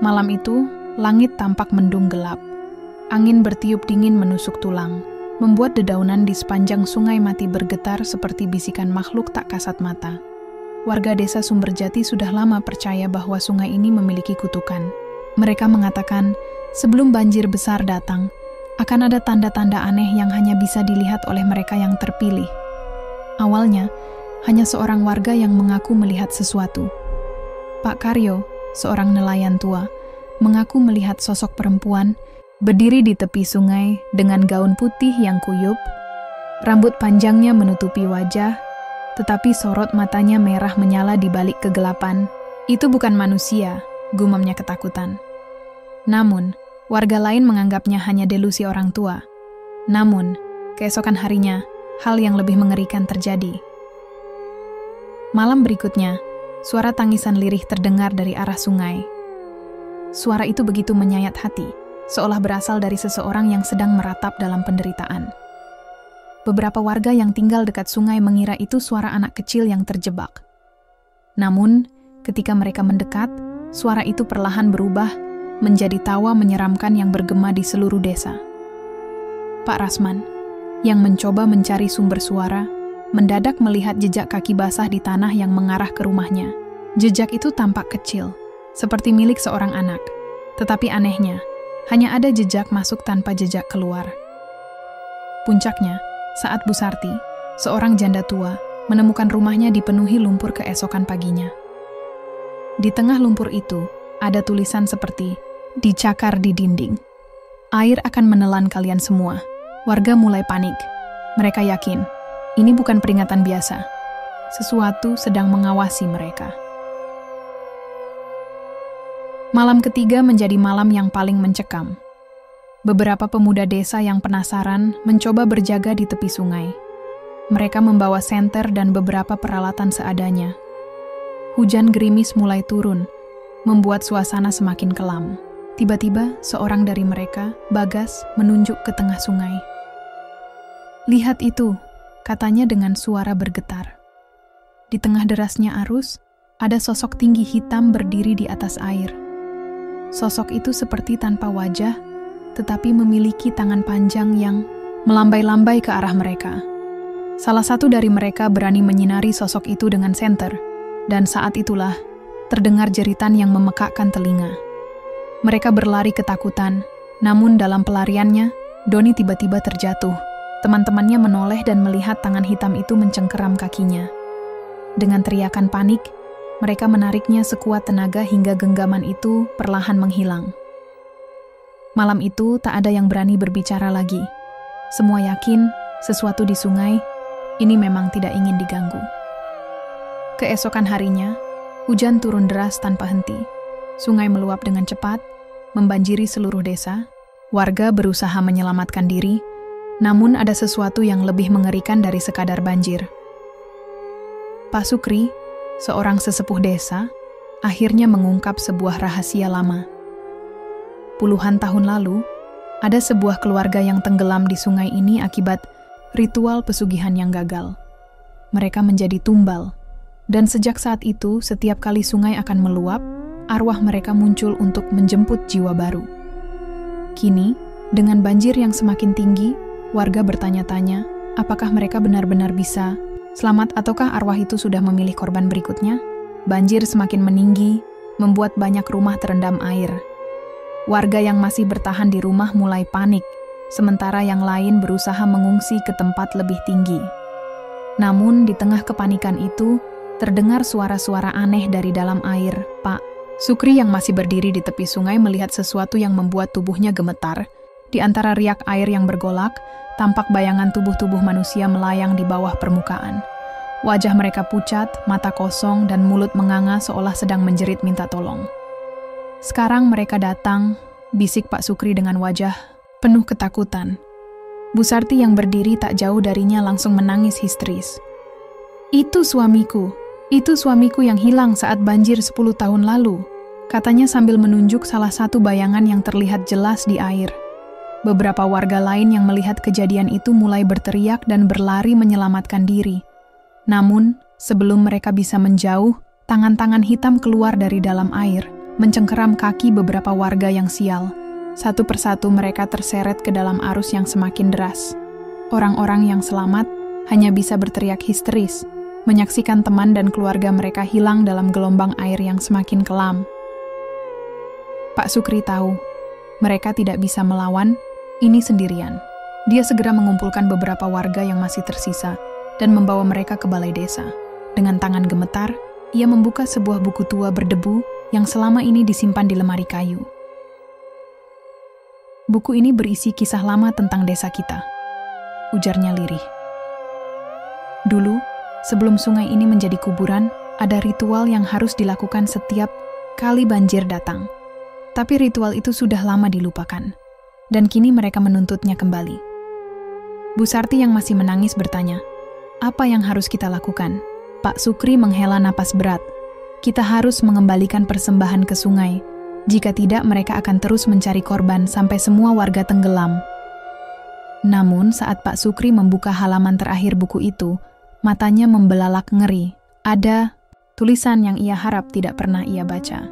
Malam itu, langit tampak mendung gelap. Angin bertiup dingin menusuk tulang, membuat dedaunan di sepanjang Sungai Mati bergetar seperti bisikan makhluk tak kasat mata. Warga desa Sumberjati sudah lama percaya bahwa sungai ini memiliki kutukan. Mereka mengatakan, sebelum banjir besar datang, akan ada tanda-tanda aneh yang hanya bisa dilihat oleh mereka yang terpilih. Awalnya, hanya seorang warga yang mengaku melihat sesuatu. Pak Karyo, seorang nelayan tua, mengaku melihat sosok perempuan berdiri di tepi sungai dengan gaun putih yang kuyup, rambut panjangnya menutupi wajah, tetapi sorot matanya merah menyala di balik kegelapan. Itu bukan manusia, gumamnya ketakutan. Namun, warga lain menganggapnya hanya delusi orang tua. Namun, keesokan harinya, hal yang lebih mengerikan terjadi. Malam berikutnya, suara tangisan lirih terdengar dari arah sungai. Suara itu begitu menyayat hati, seolah berasal dari seseorang yang sedang meratap dalam penderitaan. Beberapa warga yang tinggal dekat sungai mengira itu suara anak kecil yang terjebak. Namun, ketika mereka mendekat, suara itu perlahan berubah menjadi tawa menyeramkan yang bergema di seluruh desa. Pak Rasman, yang mencoba mencari sumber suara, mendadak melihat jejak kaki basah di tanah yang mengarah ke rumahnya. Jejak itu tampak kecil, seperti milik seorang anak. Tetapi anehnya, hanya ada jejak masuk tanpa jejak keluar. Puncaknya, saat Bu Sarti, seorang janda tua, menemukan rumahnya dipenuhi lumpur keesokan paginya. Di tengah lumpur itu, ada tulisan seperti, dicakar di dinding. Air akan menelan kalian semua. Warga mulai panik. Mereka yakin, ini bukan peringatan biasa. Sesuatu sedang mengawasi mereka. Malam ketiga menjadi malam yang paling mencekam. Beberapa pemuda desa yang penasaran mencoba berjaga di tepi sungai. Mereka membawa senter dan beberapa peralatan seadanya. Hujan gerimis mulai turun, membuat suasana semakin kelam. Tiba-tiba, seorang dari mereka, Bagas, menunjuk ke tengah sungai. "Lihat itu," katanya dengan suara bergetar. Di tengah derasnya arus, ada sosok tinggi hitam berdiri di atas air. Sosok itu seperti tanpa wajah, tetapi memiliki tangan panjang yang melambai-lambai ke arah mereka. Salah satu dari mereka berani menyinari sosok itu dengan senter, dan saat itulah terdengar jeritan yang memekakkan telinga. Mereka berlari ketakutan, namun dalam pelariannya, Doni tiba-tiba terjatuh. Teman-temannya menoleh dan melihat tangan hitam itu mencengkeram kakinya. Dengan teriakan panik, mereka menariknya sekuat tenaga hingga genggaman itu perlahan menghilang. Malam itu tak ada yang berani berbicara lagi. Semua yakin sesuatu di sungai ini memang tidak ingin diganggu. Keesokan harinya, hujan turun deras tanpa henti. Sungai meluap dengan cepat, membanjiri seluruh desa. Warga berusaha menyelamatkan diri, namun ada sesuatu yang lebih mengerikan dari sekadar banjir. Pak Sukri, seorang sesepuh desa, akhirnya mengungkap sebuah rahasia lama. Puluhan tahun lalu, ada sebuah keluarga yang tenggelam di sungai ini akibat ritual pesugihan yang gagal. Mereka menjadi tumbal, dan sejak saat itu, setiap kali sungai akan meluap, arwah mereka muncul untuk menjemput jiwa baru. Kini, dengan banjir yang semakin tinggi, warga bertanya-tanya, apakah mereka benar-benar bisa selamat ataukah arwah itu sudah memilih korban berikutnya? Banjir semakin meninggi, membuat banyak rumah terendam air. Warga yang masih bertahan di rumah mulai panik, sementara yang lain berusaha mengungsi ke tempat lebih tinggi. Namun, di tengah kepanikan itu, terdengar suara-suara aneh dari dalam air. Pak Sukri yang masih berdiri di tepi sungai melihat sesuatu yang membuat tubuhnya gemetar. Di antara riak air yang bergolak, tampak bayangan tubuh-tubuh manusia melayang di bawah permukaan. Wajah mereka pucat, mata kosong, dan mulut menganga seolah sedang menjerit minta tolong. "Sekarang mereka datang," bisik Pak Sukri dengan wajah penuh ketakutan. Bu Sarti yang berdiri tak jauh darinya langsung menangis histeris. Itu suamiku yang hilang saat banjir 10 tahun lalu," katanya sambil menunjuk salah satu bayangan yang terlihat jelas di air. Beberapa warga lain yang melihat kejadian itu mulai berteriak dan berlari menyelamatkan diri. Namun, sebelum mereka bisa menjauh, tangan-tangan hitam keluar dari dalam air, mencengkeram kaki beberapa warga yang sial. Satu persatu mereka terseret ke dalam arus yang semakin deras. Orang-orang yang selamat hanya bisa berteriak histeris, menyaksikan teman dan keluarga mereka hilang dalam gelombang air yang semakin kelam. Pak Sukri tahu, mereka tidak bisa melawan ini sendirian. Dia segera mengumpulkan beberapa warga yang masih tersisa dan membawa mereka ke balai desa. Dengan tangan gemetar, ia membuka sebuah buku tua berdebu yang selama ini disimpan di lemari kayu. Buku ini berisi kisah lama tentang desa kita, ujarnya lirih. Dulu, sebelum sungai ini menjadi kuburan, ada ritual yang harus dilakukan setiap kali banjir datang. Tapi ritual itu sudah lama dilupakan, dan kini mereka menuntutnya kembali. Bu Sarti yang masih menangis bertanya, "Apa yang harus kita lakukan?" Pak Sukri menghela napas berat. "Kita harus mengembalikan persembahan ke sungai. Jika tidak, mereka akan terus mencari korban sampai semua warga tenggelam." Namun, saat Pak Sukri membuka halaman terakhir buku itu, matanya membelalak ngeri. Ada tulisan yang ia harap tidak pernah ia baca.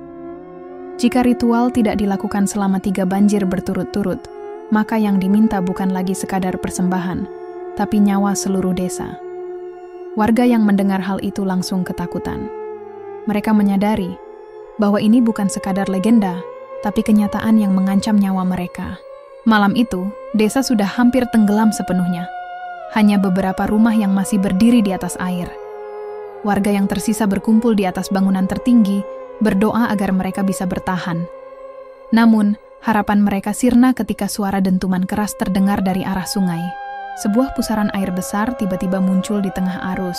Jika ritual tidak dilakukan selama 3 banjir berturut-turut, maka yang diminta bukan lagi sekadar persembahan, tapi nyawa seluruh desa. Warga yang mendengar hal itu langsung ketakutan. Mereka menyadari bahwa ini bukan sekadar legenda, tapi kenyataan yang mengancam nyawa mereka. Malam itu, desa sudah hampir tenggelam sepenuhnya. Hanya beberapa rumah yang masih berdiri di atas air. Warga yang tersisa berkumpul di atas bangunan tertinggi, berdoa agar mereka bisa bertahan. Namun, harapan mereka sirna ketika suara dentuman keras terdengar dari arah sungai. Sebuah pusaran air besar tiba-tiba muncul di tengah arus.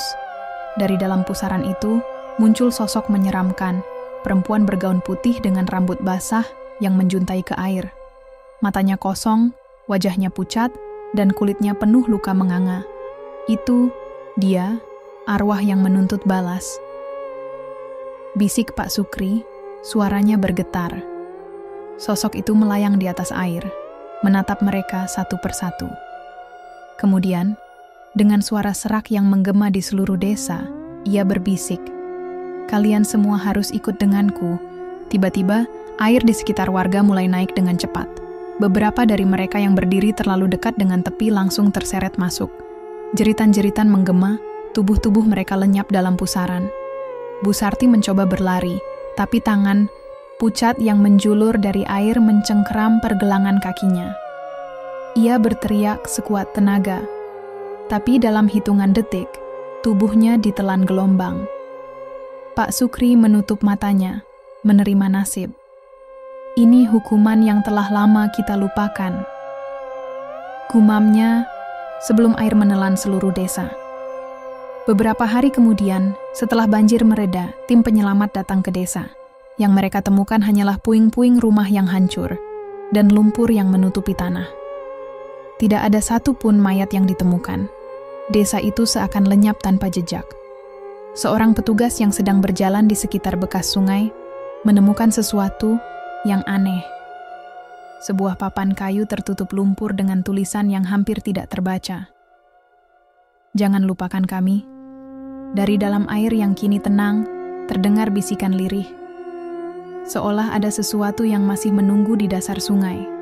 Dari dalam pusaran itu, muncul sosok menyeramkan, perempuan bergaun putih dengan rambut basah yang menjuntai ke air. Matanya kosong, wajahnya pucat, dan kulitnya penuh luka menganga. Itu dia, arwah yang menuntut balas. Bisik Pak Sukri, suaranya bergetar. Sosok itu melayang di atas air, menatap mereka satu persatu. Kemudian, dengan suara serak yang menggema di seluruh desa, ia berbisik, "Kalian semua harus ikut denganku." Tiba-tiba, air di sekitar warga mulai naik dengan cepat. Beberapa dari mereka yang berdiri terlalu dekat dengan tepi langsung terseret masuk. Jeritan-jeritan menggema, tubuh-tubuh mereka lenyap dalam pusaran. Bu Sarti mencoba berlari, tapi tangan pucat yang menjulur dari air mencengkeram pergelangan kakinya. Ia berteriak sekuat tenaga, tapi dalam hitungan detik, tubuhnya ditelan gelombang. Pak Sukri menutup matanya, menerima nasib. Ini hukuman yang telah lama kita lupakan. Gumamnya sebelum air menelan seluruh desa. Beberapa hari kemudian, setelah banjir mereda, tim penyelamat datang ke desa. Yang mereka temukan hanyalah puing-puing rumah yang hancur dan lumpur yang menutupi tanah. Tidak ada satupun mayat yang ditemukan. Desa itu seakan lenyap tanpa jejak. Seorang petugas yang sedang berjalan di sekitar bekas sungai menemukan sesuatu yang aneh. Sebuah papan kayu tertutup lumpur dengan tulisan yang hampir tidak terbaca. "Jangan lupakan kami." Dari dalam air yang kini tenang, terdengar bisikan lirih. Seolah ada sesuatu yang masih menunggu di dasar sungai.